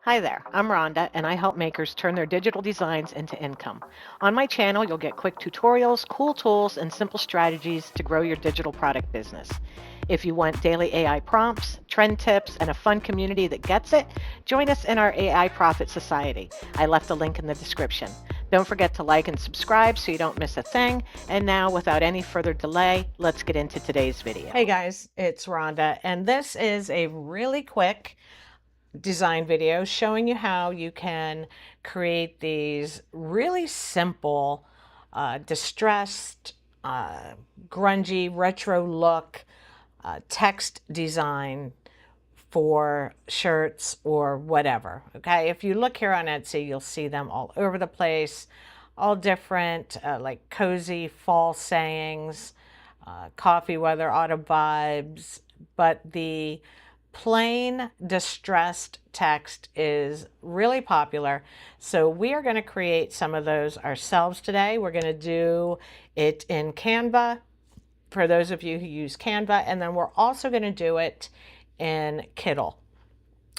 Hi there, I'm Rhonda, and I help makers turn their digital designs into income. On my channel, you'll get quick tutorials, cool tools, and simple strategies to grow your digital product business. If you want daily AI prompts, trend tips, and a fun community that gets it, join us in our AI Profit Society. I left a link in the description. Don't forget to like and subscribe so you don't miss a thing. And now, without any further delay, let's get into today's video. Hey guys, it's Rhonda, and this is a really quick design video showing you how you can create these really simple, distressed, grungy, retro look text design for shirts or whatever. Okay, if you look here on Etsy, you'll see them all over the place, all different, like cozy fall sayings, coffee weather, autumn vibes, but the plain distressed text is really popular. So we are going to create some of those ourselves today. We're going to do it in Canva for those of you who use Canva, and then we're also going to do it in Kittl.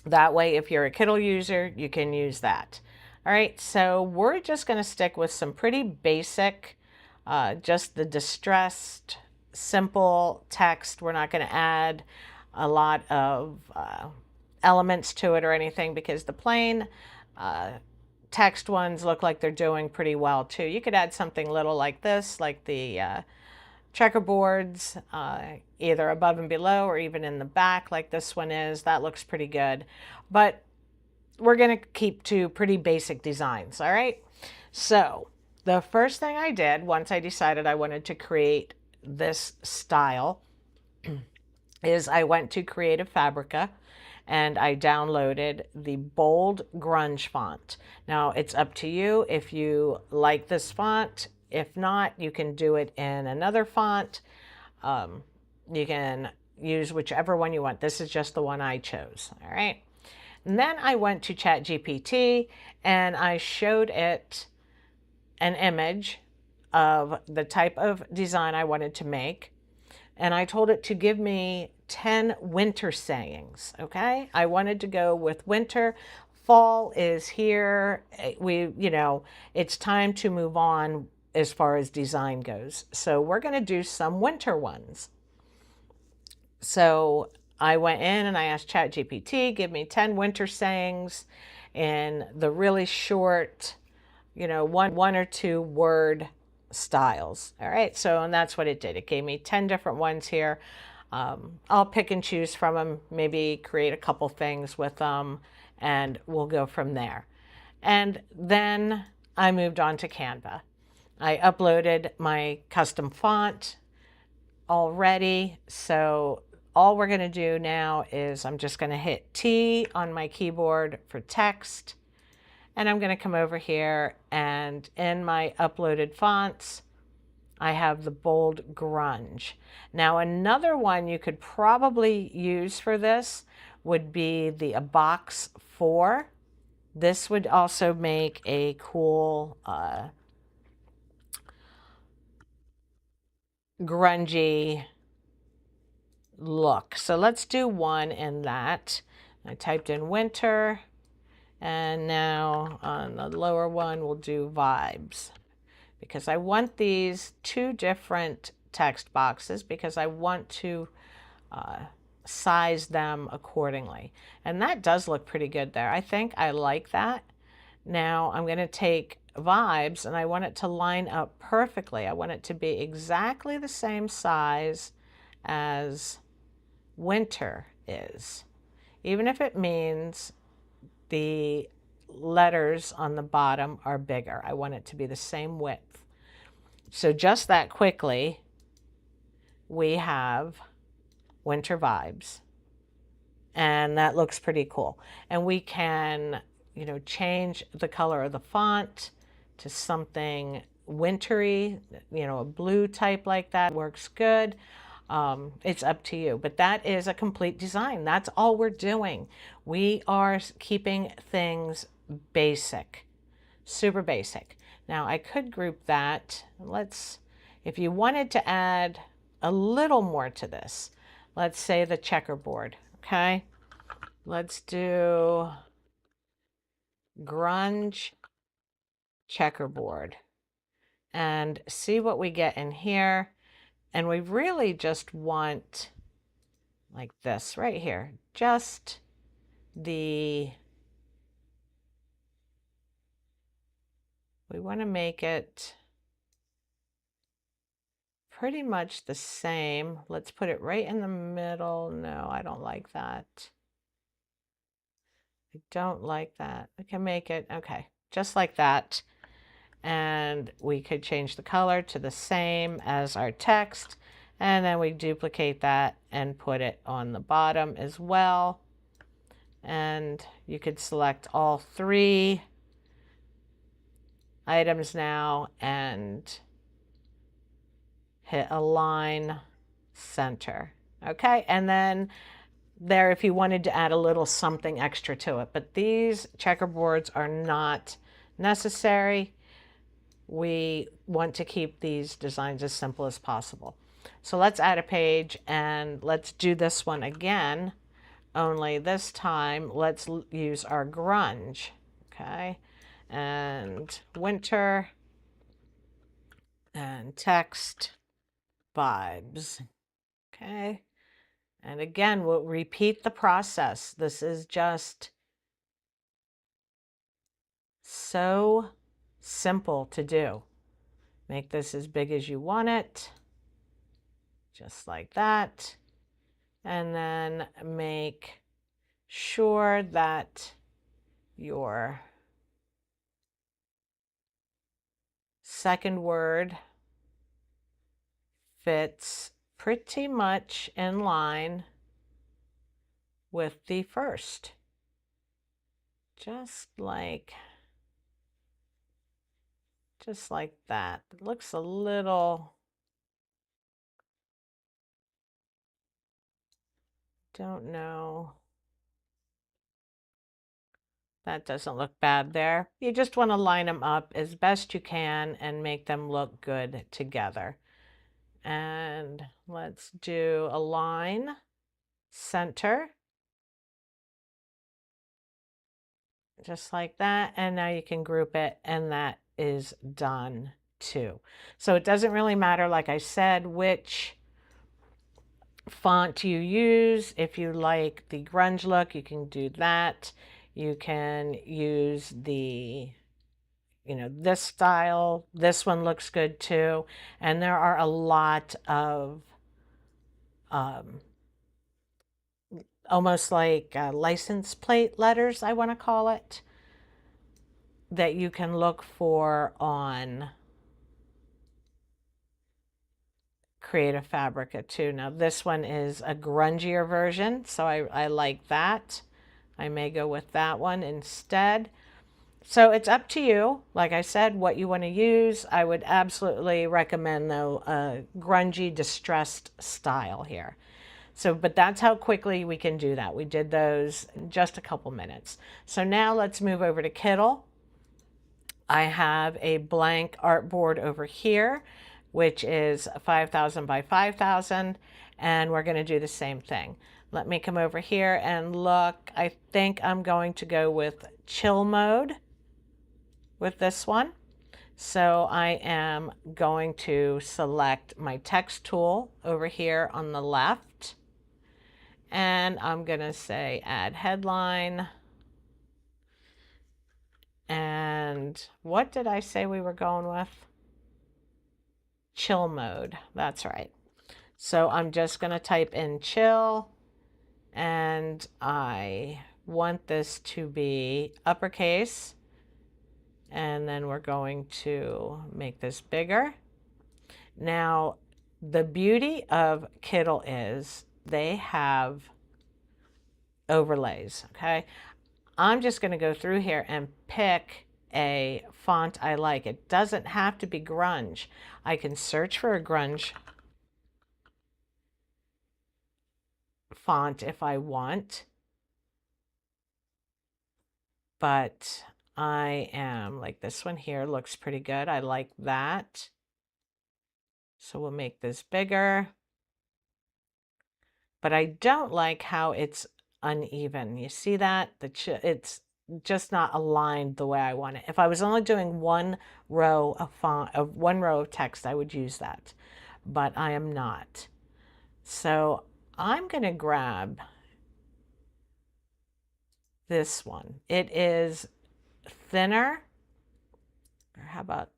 That way, if you're a Kittl user, you can use that. All right, so we're just going to stick with some pretty basic, just the distressed, simple text. We're not going to add a lot of elements to it or anything because the plain text ones look like they're doing pretty well too. You could add something little like this, like the checkerboards, either above and below or even in the back like this one is. That looks pretty good. But we're going to keep to pretty basic designs, all right? So the first thing I did once I decided I wanted to create this style is I went to Creative Fabrica and I downloaded the bold grunge font. Now it's up to you if you like this font. If not, you can do it in another font. You can use whichever one you want. This is just the one I chose, all right? And then I went to ChatGPT and I showed it an image of the type of design I wanted to make. And I told it to give me 10 winter sayings, okay? I wanted to go with winter. Fall is here. It's time to move on as far as design goes. So we're going to do some winter ones. So I went in and I asked ChatGPT, give me 10 winter sayings in the really short, one or two word styles. All right, so and that's what it did. It gave me 10 different ones here. I'll pick and choose from them, maybe create a couple things with them, and we'll go from there. And then I moved on to Canva. I uploaded my custom font already, so all we're going to do now is I'm just going to hit T on my keyboard for text. And I'm going to come over here and in my uploaded fonts, I have the bold grunge. Now another one you could probably use for this would be the A Box 4. This would also make a cool grungy look. So let's do one in that. I typed in winter. And now on the lower one, we'll do vibes because I want these two different text boxes because I want to size them accordingly. And that does look pretty good there. I think I like that. Now I'm going to take vibes and I want it to line up perfectly. I want it to be exactly the same size as winter is, even if it means the letters on the bottom are bigger. I want it to be the same width. So just that quickly, we have winter vibes. And that looks pretty cool. And we can, change the color of the font to something wintry, a blue type like that works good. It's up to you, but that is a complete design. That's all we're doing. We are keeping things basic, super basic. Now I could group that. If you wanted to add a little more to this, let's say the checkerboard, okay? Let's do grunge checkerboard and see what we get in here. And we really just want like this right here, just we want to make it pretty much the same. Let's put it right in the middle. No, I don't like that. I don't like that. I can make it, okay, just like that. And we could change the color to the same as our text. And then we duplicate that and put it on the bottom as well. And you could select all 3 items now and hit align center. Okay, and then there, if you wanted to add a little something extra to it, but these checkerboards are not necessary. We want to keep these designs as simple as possible. So let's add a page and let's do this one again, only this time let's use our grunge. Okay, and winter and text vibes. Okay, and again we'll repeat the process. This is just so simple to do. Make this as big as you want it, just like that. And then make sure that your second word fits pretty much in line with the first. Just like that. It looks a little, don't know. That doesn't look bad there. You just want to line them up as best you can and make them look good together. And let's do align center. Just like that. And now you can group it, and that is done too. So it doesn't really matter, like I said, which font you use. If you like the grunge look, you can do that. You can use the, this style. This one looks good too. And there are a lot of almost like license plate letters, I want to call it, that you can look for on Creative Fabrica too. Now this one is a grungier version, so I like that. I may go with that one instead. So it's up to you, like I said, what you want to use. I would absolutely recommend, though, a grungy distressed style here. So, but that's how quickly we can do that. We did those in just a couple minutes. So now let's move over to Kittl. I have a blank artboard over here, which is 5,000 by 5,000, and we're going to do the same thing. Let me come over here and look. I think I'm going to go with chill mode with this one. So I am going to select my text tool over here on the left, and I'm going to say add headline. And what did I say we were going with? Chill mode. That's right. So I'm just going to type in chill, and I want this to be uppercase, and then we're going to make this bigger. Now, the beauty of Kittl is they have overlays, okay? I'm just going to go through here and pick a font I like. It doesn't have to be grunge. I can search for a grunge font if I want, but I am like, this one here looks pretty good. I like that. So we'll make this bigger. But I don't like how it's uneven. You see that? It's just not aligned the way I want it. If I was only doing one row of font, of one row of text, I would use that, but I am not. So I'm going to grab this one. It is thinner, or how about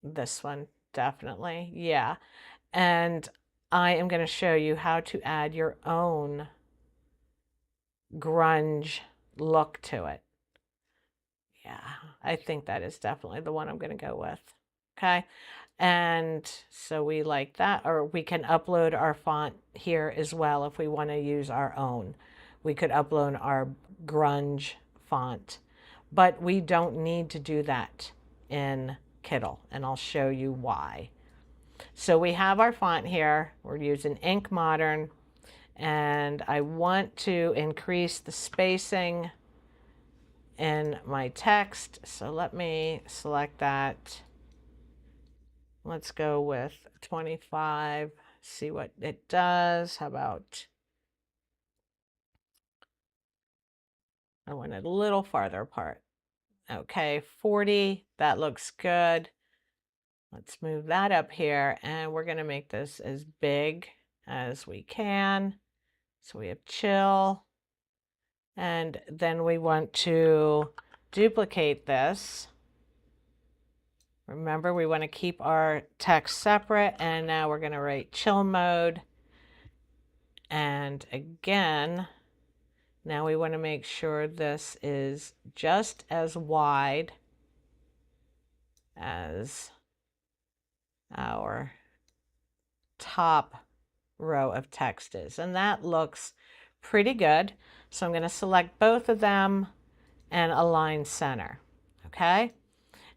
this one? Definitely, yeah. And I am going to show you how to add your own grunge look to it. Yeah, I think that is definitely the one I'm going to go with. Okay. And so we like that, or we can upload our font here as well if we want to use our own. We could upload our grunge font, but we don't need to do that in Kittl, and I'll show you why. So we have our font here. We're using Ink Modern, and I want to increase the spacing in my text. So let me select that. Let's go with 25, see what it does. How about, I want it a little farther apart. Okay, 40, that looks good. Let's move that up here, and we're gonna make this as big as we can. So we have chill, and then we want to duplicate this. Remember, we want to keep our text separate, and now we're going to write chill mode. And again, now we want to make sure this is just as wide as our top row of text is. And that looks pretty good. So I'm going to select both of them and align center. Okay.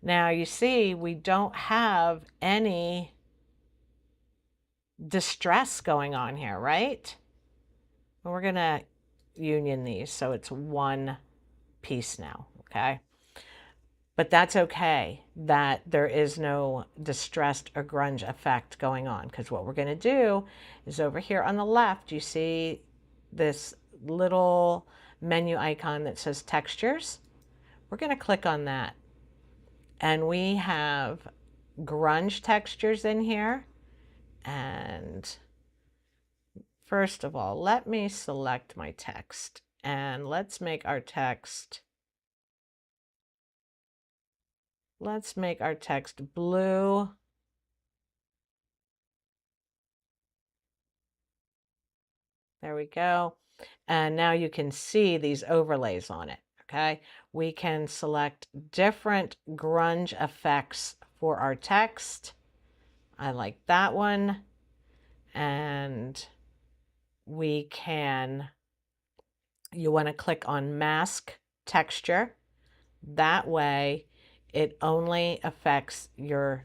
Now you see we don't have any distress going on here, right? We're going to union these so it's one piece now, okay? But that's okay that there is no distressed or grunge effect going on, because what we're going to do is over here on the left, you see this little menu icon that says textures. We're going to click on that. And we have grunge textures in here. And first of all, let me select my text, and let's make our text blue. There we go. And now you can see these overlays on it, okay? We can select different grunge effects for our text. I like that one. And we can, you want to click on mask texture. That way it only affects your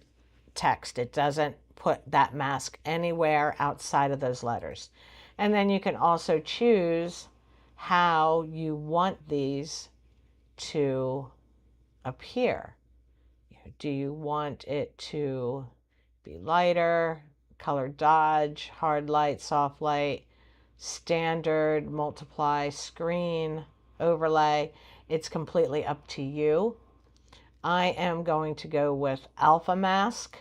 text. It doesn't put that mask anywhere outside of those letters. And then you can also choose how you want these to appear. Do you want it to be lighter, color dodge, hard light, soft light, standard, multiply, screen, overlay? It's completely up to you. I am going to go with alpha mask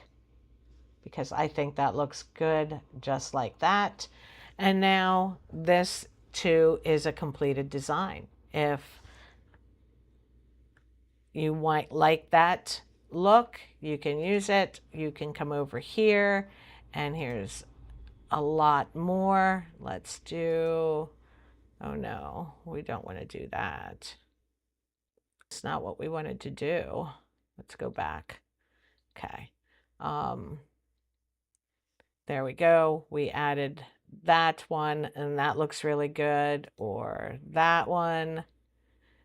because I think that looks good just like that. And now this too is a completed design. If you might like that look, you can use it. You can come over here, and here's a lot more. Let's do, oh no, we don't want to do that. It's not what we wanted to do. Let's go back. Okay. There we go. We added that one, and that looks really good, or that one.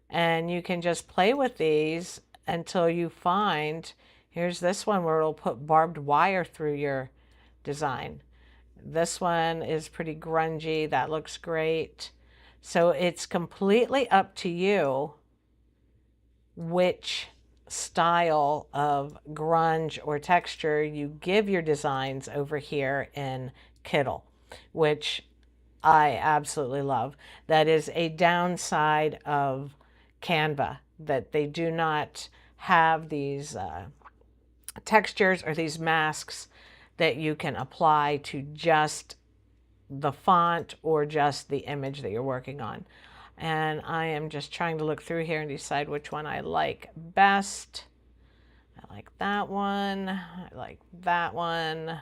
And you can just play with these until you find, here's this one where it'll put barbed wire through your design. This one is pretty grungy. That looks great. So it's completely up to you which style of grunge or texture you give your designs over here in Kittl, which I absolutely love. That is a downside of Canva, that they do not have these textures or these masks that you can apply to just the font or just the image that you're working on. And I am just trying to look through here and decide which one I like best. I like that one. I like that one.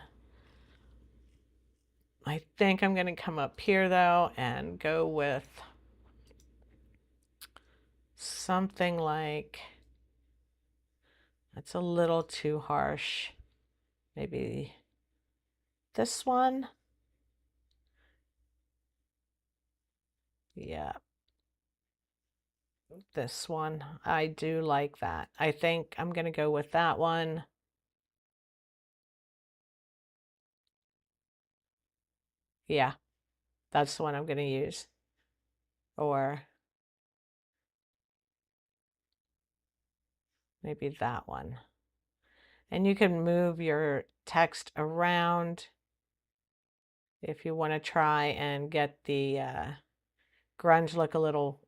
I think I'm going to come up here though and go with something like, that's a little too harsh. Maybe this one. Yeah, this one. I do like that. I think I'm going to go with that one. Yeah, that's the one I'm going to use. Or maybe that one. And you can move your text around if you want to try and get the grunge look a little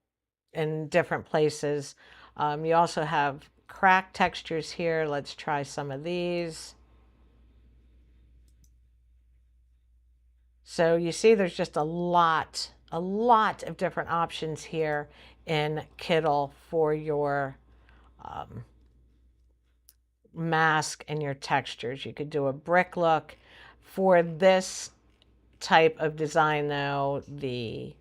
in different places. You also have crack textures here. Let's try some of these. So you see there's just a lot of different options here in Kittl for your mask and your textures. You could do a brick look. For this type of design though, the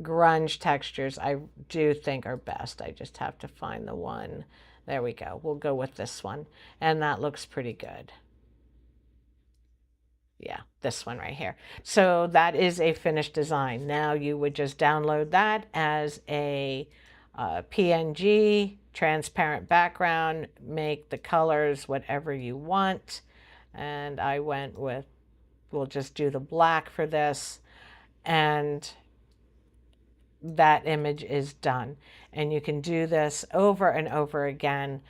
grunge textures I do think are best. I just have to find the one. There we go. We'll go with this one. And that looks pretty good. Yeah, this one right here. So that is a finished design. Now you would just download that as a PNG, transparent background, make the colors whatever you want. And I went with, we'll just do the black for this. And that image is done. And you can do this over and over again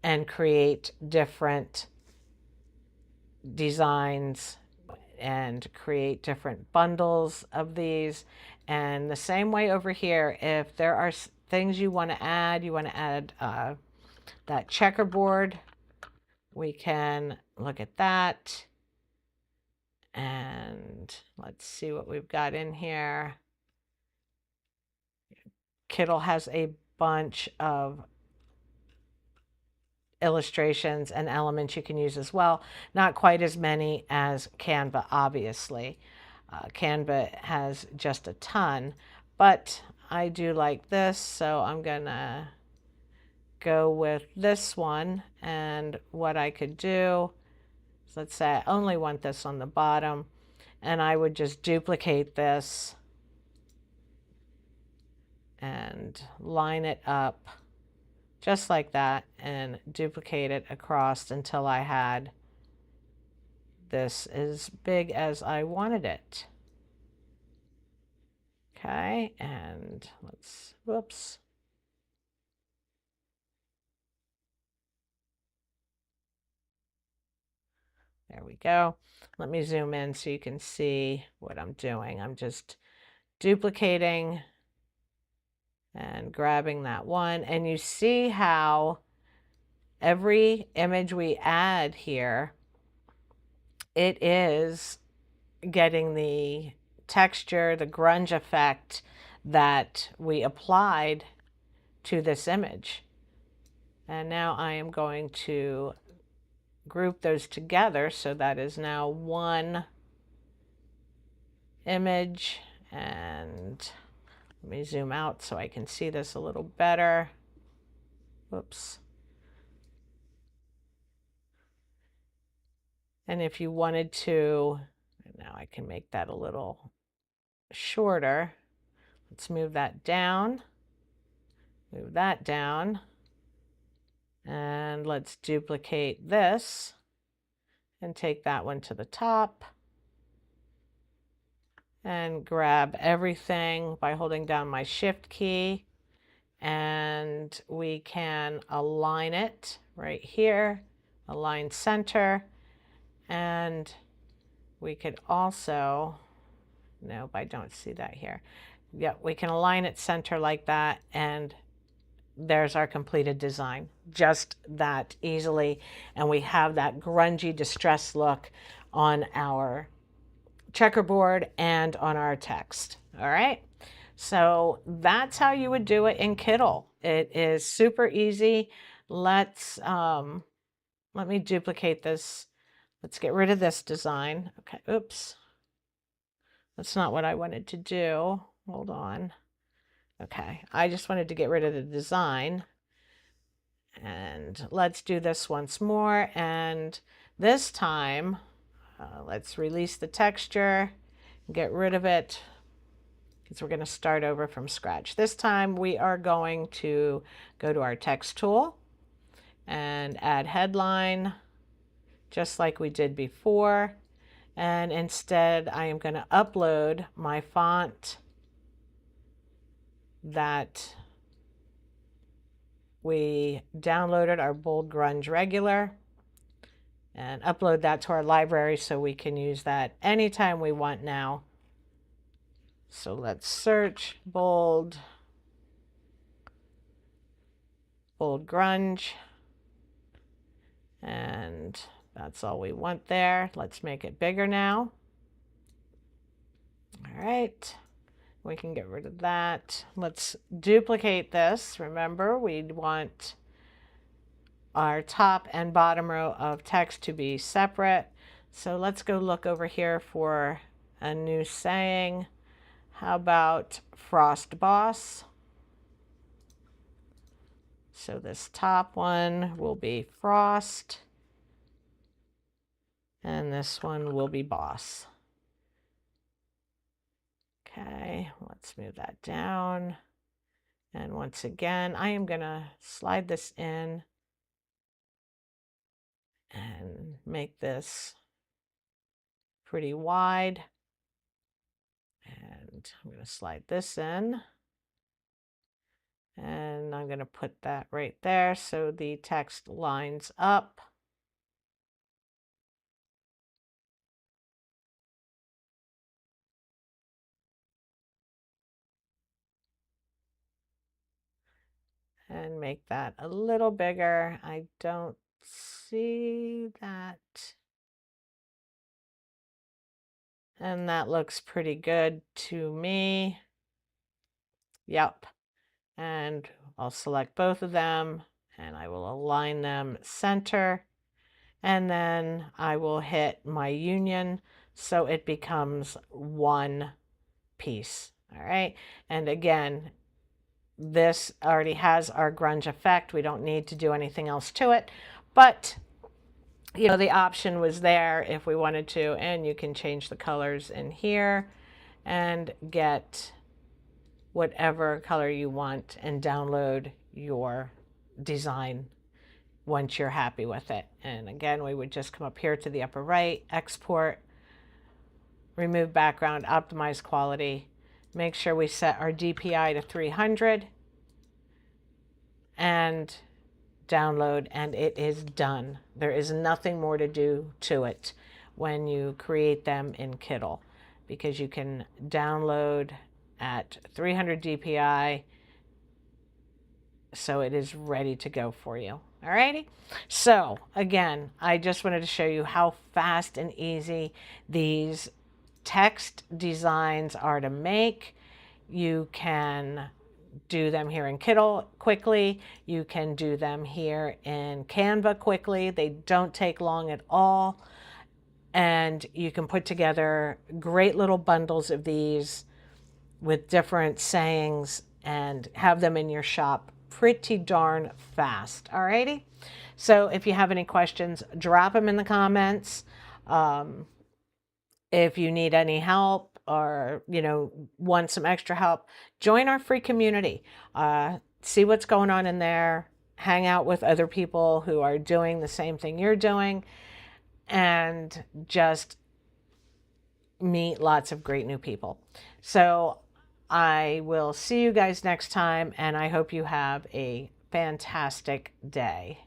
and create different designs and create different bundles of these. And the same way over here, if there are things you want to add that checkerboard, we can look at that. And let's see what we've got in here. Kittl has a bunch of illustrations and elements you can use as well. Not quite as many as Canva, obviously. Canva has just a ton, but I do like this, so I'm gonna go with this one. And what I could do is, let's say I only want this on the bottom, and I would just duplicate this and line it up just like that and duplicate it across until I had this as big as I wanted it. Okay, and let's, whoops. There we go. Let me zoom in so you can see what I'm doing. I'm just duplicating and grabbing that one. And you see how every image we add here, it is getting the texture, the grunge effect that we applied to this image. And now I am going to group those together, so that is now one image. And let me zoom out so I can see this a little better. Whoops. And if you wanted to, now I can make that a little shorter. Let's move that down. Move that down. And let's duplicate this and take that one to the top. And grab everything by holding down my shift key. And we can align it right here, align center. And we could also Nope, I don't see that here. Yeah, we can align it center like that, and there's our completed design, just that easily. And we have that grungy, distressed look on our checkerboard and on our text. All right. So that's how you would do it in Kittl. It is super easy. Let me duplicate this. Let's get rid of this design. Okay, oops. That's not what I wanted to do. Hold on. Okay, I just wanted to get rid of the design. And let's do this once more. And this time, let's release the texture, get rid of it, because we're going to start over from scratch. This time we are going to go to our text tool and add headline, just like we did before. And instead, I am going to upload my font that we downloaded, our Bold Grunge Regular, and upload that to our library so we can use that anytime we want now. So let's search Bold Grunge, and that's all we want there. Let's make it bigger now. All right, we can get rid of that. Let's duplicate this. Remember, we want our top and bottom row of text to be separate. So let's go look over here for a new saying. How about Frost Boss? So this top one will be Frost, and this one will be Boss. Okay, let's move that down. And once again, I am going to slide this in and make this pretty wide. And I'm going to slide this in. And I'm going to put that right there so the text lines up. And make that a little bigger. I don't see that. And that looks pretty good to me. Yep. And I'll select both of them and I will align them center. And then I will hit my union so it becomes one piece. All right. And again, this already has our grunge effect. We don't need to do anything else to it, but you know, the option was there if we wanted to, and you can change the colors in here and get whatever color you want and download your design once you're happy with it. And again, we would just come up here to the upper right, export, remove background, optimize quality, make sure we set our DPI to 300 and download, and it is done. There is nothing more to do to it when you create them in Kittl, because you can download at 300 DPI, so it is ready to go for you. Alrighty, so again, I just wanted to show you how fast and easy these text designs are to make. You can do them here in Kittl quickly. You can do them here in Canva quickly. They don't take long at all. And you can put together great little bundles of these with different sayings and have them in your shop pretty darn fast. Alrighty. So if you have any questions, drop them in the comments. If you need any help or, you know, want some extra help, join our free community. See what's going on in there. Hang out with other people who are doing the same thing you're doing, and just meet lots of great new people. So I will see you guys next time, and I hope you have a fantastic day.